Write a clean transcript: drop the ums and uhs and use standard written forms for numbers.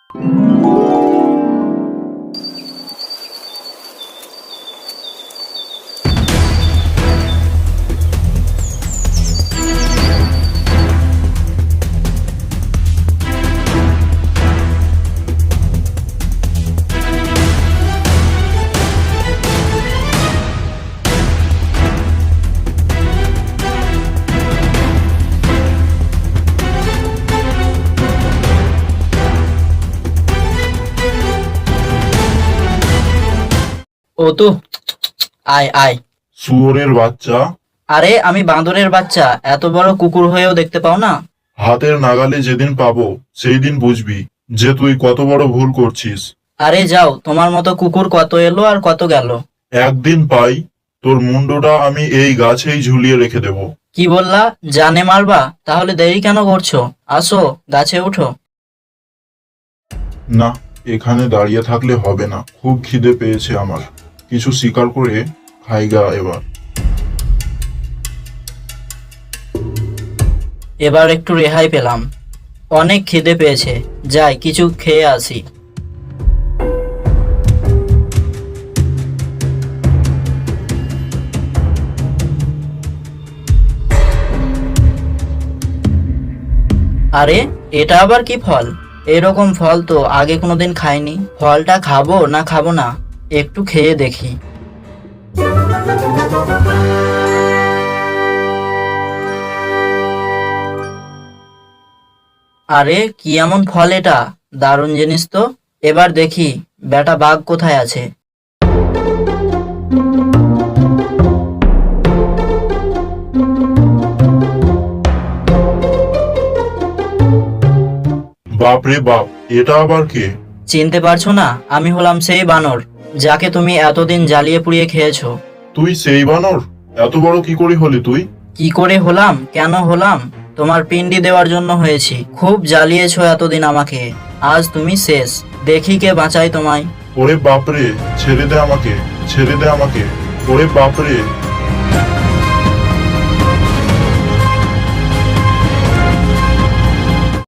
ও তো আয় আয়। শুয়োরের বাচ্চা, আরে আমি বাঁদরের বাচ্চা, এত বড় কুকুর হয়েও দেখতে পাও না? হাতের নাগালে যেদিন পাবো সেই দিন বুঝবি যে তুই কত বড় ভুল করছিস। আরে যাও, তোমার মতো কুকুর কত এলো আর কত গেল। একদিন পাই তোর মুন্ডটা আমি এই গাছেই ঝুলিয়ে রেখে দেব। কি বললা? জানে মারবা? তাহলে দেরি কেন করছো? আসো, গাছে উঠো। না, এখানে দাঁড়িয়ে থাকলে হবে না, খুব খিদে পেয়েছে আমার, কিছু শিকার করে খাইগা এবার। এবার একটু রেহাই পেলাম, অনেক খিদে পেয়েছে, যাই কিছু খেয়ে আসি। আরে এটা আবার কি ফল? এরকম ফল তো আগে কোনোদিন খাইনি। ফলটা খাবো না খাবো না, একটু খেয়ে দেখি। আরে কি এমন ফল এটা? দারুণ জিনিস তো। এবার দেখি বেটা বাঘ কোথায় আছে। বাপ রে বাপ, এটা আবার কে? চিনতে পারছো না? আমি হলাম সেই বানর যাকে তুমি এতদিন জ্বালিয়ে পুড়িয়ে খেয়েছো। তুই সেই বানর? এত বড় কি করে হলি তুই? কি করে হলাম, কেন হলাম? তোমার পিন্ডি দেওয়ার জন্য হয়েছি। খুব জ্বালিয়েছো এতদিন আমাকে, আজ তুমি শেষ। দেখি কে বাঁচাই তোমায়। ওরে বাপরে, ছেড়ে দে আমাকে, ছেড়ে দে আমাকে, ওরে বাপরে।